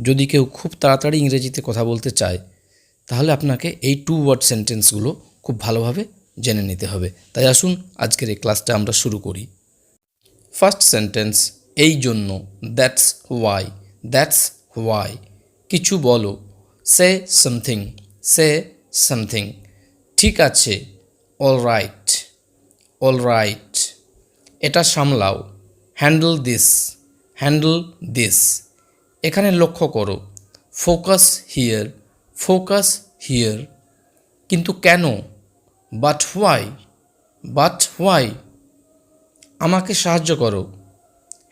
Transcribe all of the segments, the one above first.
যদি কেউ খুব তাড়াতাড়ি ইংরেজিতে কথা বলতে চায় তাহলে আপনাকে এই 2 ওয়ার্ড সেন্টেন্সগুলো খুব ভালোভাবে জেনে নিতে হবে। তাই আসুন আজকের এই ক্লাসটা আমরা শুরু করি। ফার্স্ট সেন্টেন্স, এই জন্য, দ্যাটস ওয়াই। That's why. কিছু বলো, সে সামথিং। Say something. ঠিক আছে, অলরাইট। অলরাইট। এটা সামলাও, হ্যান্ডেল দিস। Handle this. এখানে লক্ষ্য করো, ফোকাস হিয়ার। Focus here. কিন্তু কেন, বাট হোয়াই। But why. আমাকে সাহায্য করো,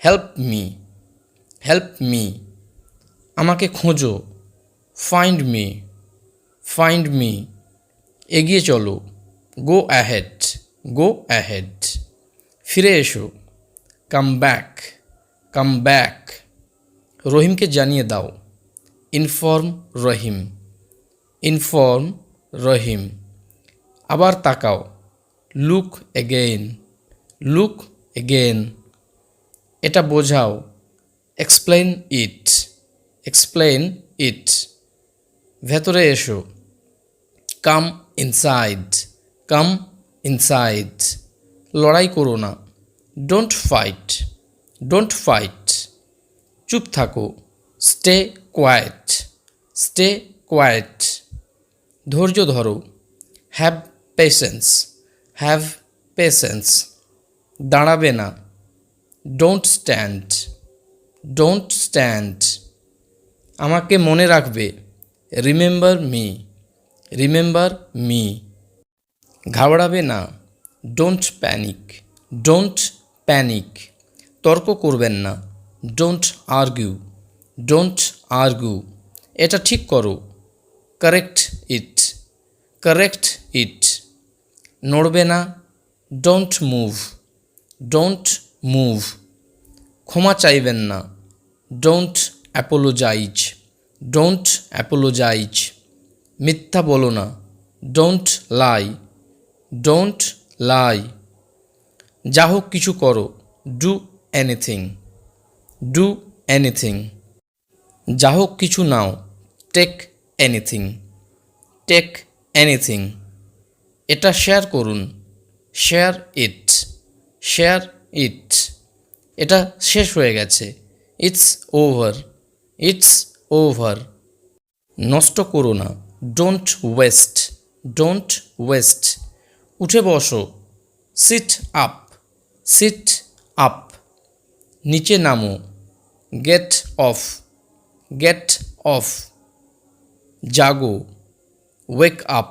হেল্প মি। Help me. আমাকে খোঁজো, ফাইন্ড মি। Find me. এগিয়ে চলো, গো অ্যাহেড। Go ahead. ফিরে এসো, কাম ব্যাক। Come back. রহিমকে জানিয়ে দাও, ইনফর্ম রহিম। ইনফর্ম রহিম। আবার তাকাও, লুক এগেইন। Look again. এটা বোঝাও, এক্সপ্লেইন ইট। এক্সপ্লেইন ইট। ভেতরে এসো, কাম ইনসাইড। কাম ইনসাইড। লড়াই করো না, ডোন্ট ফাইট। Don't fight. চুপ থাকো, স্টে কোয়াইট। Stay quiet. ধৈর্য ধরো, হ্যাভ পেশেন্স। Have patience. দাঁড়াবে না, ডোন্ট স্ট্যান্ড। Don't stand. আমাকে মনে রাখবে, রিমেম্বার মি। Remember me. ঘাবড়াবে না, ডোন্ট প্যানিক। Don't panic. তর্ক করবেন না, ডোন্ট আর্গিউ। Don't argue. এটা ঠিক করো, কারেক্ট ইট। Correct it. নড়বে না, ডোন্ট মুভ। Don't move. ক্ষমা চাইবেন না, ডোন্ট অ্যাপোলোজাইজ। Don't apologize. মিথ্যা বলো না, ডোন্ট লাই। Don't lie. যা হোক কিছু করো, ডু এনিথিং। Do anything. যা হোক কিছু নাও, টেক এনিথিং। Take anything. এটা শেয়ার করুন, শেয়ার ইট। Share it. এটা শেষ হয়ে গেছে, ইটস ওভার। It's over. নষ্ট করো না, ডোন্ট ওয়েস্ট। Don't waste. উঠে বসো, সিট আপ। Seat up. নিচে নামো, গেট অফ। Get off. জাগো, ওয়েক আপ।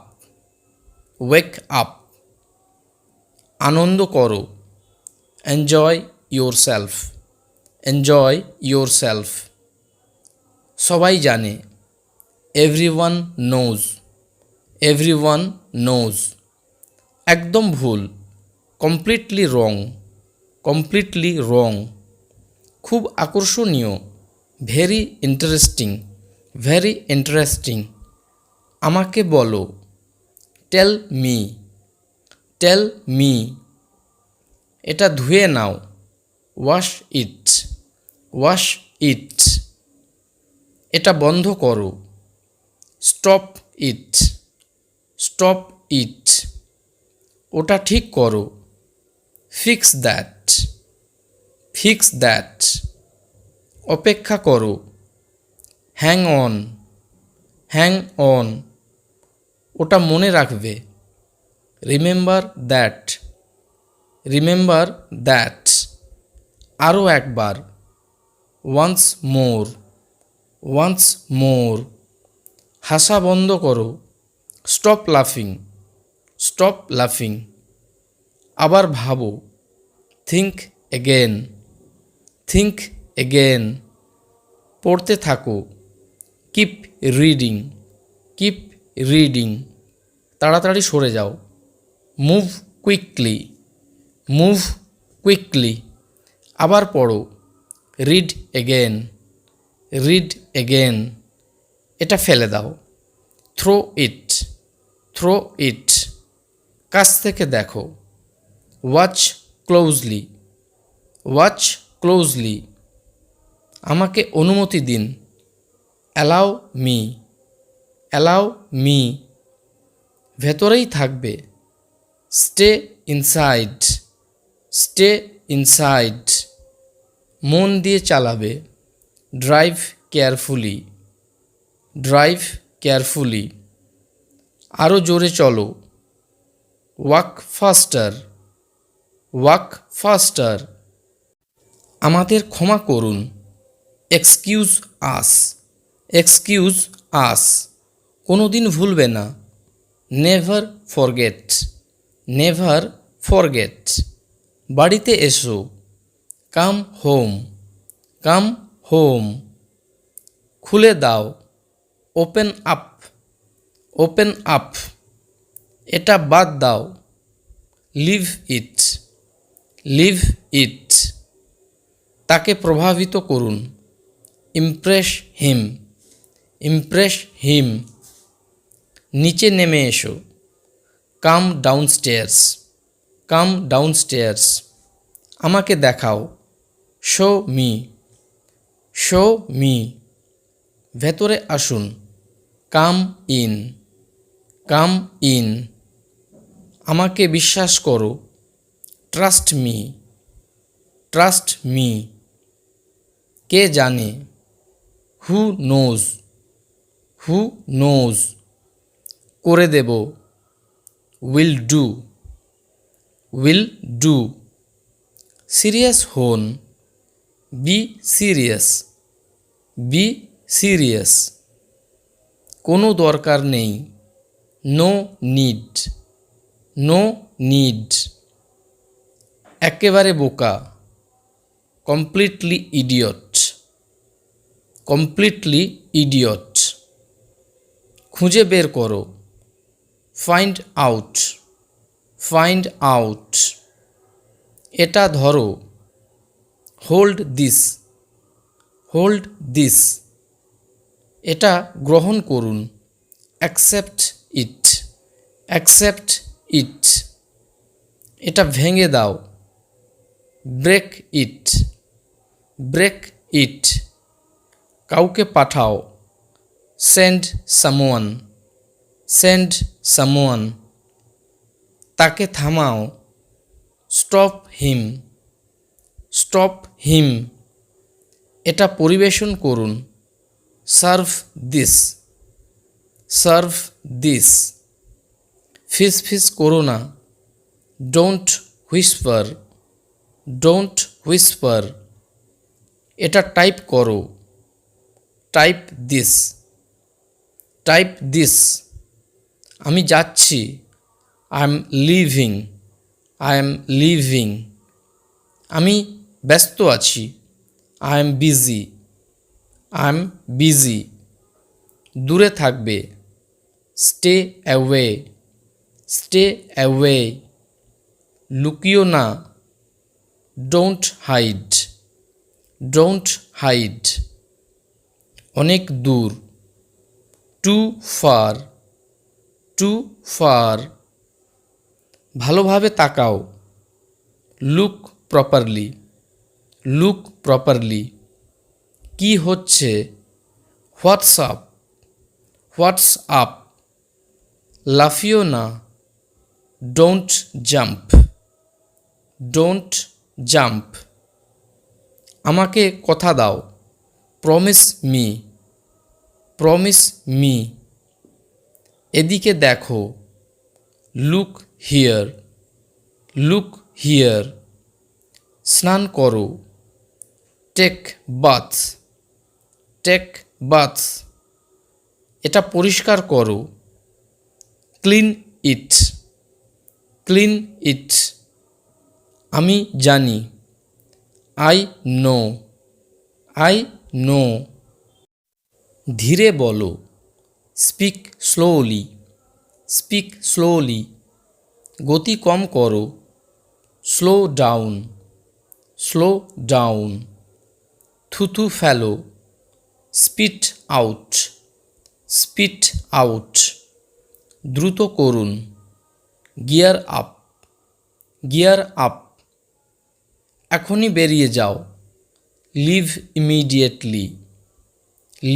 Wake up. আনন্দ করো, এনজয় ইয়োরসেলফ। Enjoy yourself. সবাই জানে, এভরিওয়ান নোজ। Everyone knows. একদম ভুল, কমপ্লিটলি রং। কমপ্লিটলি রং। খুব আকর্ষণীয়, ভেরি ইন্টারেস্টিং। Very interesting. আমাকে বলো, টেল মি। Tell me. এটা ধুয়ে নাও, ওয়াশ ইট। Wash it. এটা বন্ধ করো, স্টপ ইট। Stop it. ওটা ঠিক করো, ফিক্স দ্যাট। Fix that. অপেক্ষা করো, হ্যাং অন। Hang on. ওটা মনে রাখবে, রিমেম্বার দ্যাট। Remember that. আরও একবার, ওয়ান্স মোর। Once more. হাসা বন্ধ করো, স্টপ লাফিং। স্টপ লাফিং। আবার ভাবো, থিঙ্ক এগেন। Think again. পড়তে থাকো, কিপ রিডিং। Keep reading. তাড়াতাড়ি সরে যাও, মুভ কুইকলি। Move quickly. আবার পড়ো, রিড এগেন। Read again. এটা ফেলে দাও, থ্রো ইট। থ্রো ইট। কাছ থেকে দেখো, ওয়াচ ক্লোজলি। Watch closely. আমাকে অনুমতি দিন, অ্যালাউ মি, অ্যালাউ মি, ভেতরেই থাকবে, স্টে ইনসাইড, স্টে ইনসাইড, মন দিয়ে চালাবে, ড্রাইভ কেয়ারফুলি, ড্রাইভ কেয়ারফুলি, আরও জোরে চলো, ওয়াক ফাস্টার, ওয়াক ফাস্টার, আমাদের ক্ষমা করুন, এক্সকিউজ আস, এক্সকিউজ আস, কোনো দিন ভুলবে না, নেভার ফরগেট, নেভার ফরগেট, বাড়িতে এসো, কাম হোম, কাম হোম, খুলে দাও, ওপেন আপ, ওপেন আপ, এটা বাদ দাও, লিভ ইট, লিভ ইট, তাকে প্রভাবিত করুন, ইমপ্রেস হিম, ইমপ্রেস হিম, নিচে নেমে এসো, কাম ডাউনস্টেয়ার্স, কাম ডাউনস্টেয়ার্স, আমাকে দেখাও, শো মি, শো মি, ভেতরে আসুন, কাম ইন, কাম ইন, আমাকে বিশ্বাস করো, ট্রাস্ট মি, ট্রাস্ট মি, কে জানে, হু নোজ, হু নোজ, করে দেব, উইল ডু, উইল ডু, সিরিয়াস হন, বি সিরিয়াস, বি সিরিয়াস, কোনো দরকার নেই, নো নিড, নো নিড, একেবারে বোকা, কমপ্লিটলি ইডিয়ট, কমপ্লিটলি ইডিয়ট, খুঁজে বের করো, ফাইন্ড আউট, ফাইন্ড আউট, এটা ধরো, হোল্ড দিস, হোল্ড দিস, এটা গ্রহণ করুন, অ্যাকসেপ্ট ইট, অ্যাকসেপ্ট ইট, এটা ভেঙে দাও, ব্রেক ইট, ব্রেক ইট, কাউকে পাঠাও, সেন্ড সামওয়ান, সেন্ড সামওয়ান, তাকে থামাও, স্টপ হিম, স্টপ হিম, এটা পরিবেশন করুন, সার্ভ দিস, সার্ভ দিস, ফিস ফিস করো না, ডোন্ট হুইসপার, ডোন্ট হুইসপার, এটা টাইপ করো, টাইপ দিস, টাইপ দিস, আমি যাচ্ছি, I am living, I am living, আমি ব্যস্ত আছি, I am busy, I am busy, দূরে থাকবে, স্টে অ্যাওয়ে, স্টে অ্যাওয়ে, লুকিও না, ডোন্ট হাইড, ডোন্ট হাইড, অনেক দূর, টু ফার, টু ফার, ভালোভাবে তাকাও, লুক প্রপারলি, লুক প্রপারলি, কি হচ্ছে, হোয়াটসঅ্যাপ, হোয়াটসঅ্যাপ, লাফিও না, ডোন্ট জাম্প, ডোন্ট জাম্প, আমাকে কথা দাও, প্রমিস মি, প্রমিস মি, এদিকে দেখো, লুক হিয়ার, লুক হিয়ার, স্নান করো, টেক বাথ, টেক বাথ, এটা পরিষ্কার করো, ক্লিন ইট, ক্লিন ইট, আমি জানি, আই নো, আই নো, ধীরে বলো, স্পিক স্লোলি, স্পিক স্লোলি, গতি কম করো, স্লো ডাউন, স্লো ডাউন, থুথু ফেলো, স্পিট আউট, স্পিট আউট, দ্রুত করুন, গিয়ার আপ, গিয়ার আপ, এখনই বেরিয়ে যাও, লিভ ইমিডিয়েটলি,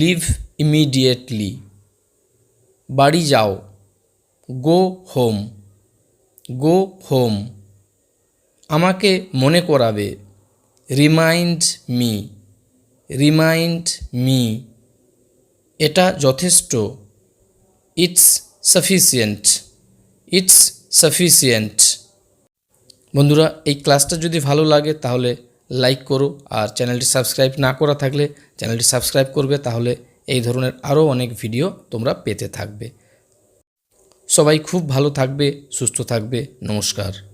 লিভ ইমিডিয়েটলি। বাড়ি যাও, গো হোম, গো হোম। আমাকে মনে করাবে, রিমাইন্ড মি, রিমাইন্ড মি। এটা যথেষ্ট, ইটস সাফিসিয়েন্ট, ইটস সাফিসিয়েন্ট। বন্ধুরা, এই ক্লাসটা যদি ভালো লাগে তাহলে লাইক করো, আর চ্যানেলটি সাবস্ক্রাইব না করা থাকলে চ্যানেলটি সাবস্ক্রাইব করবে, তাহলে এই ধরনের আরও অনেক ভিডিও তোমরা পেতে থাকবে। সবাই খুব ভালো থাকবে, সুস্থ থাকবে। নমস্কার।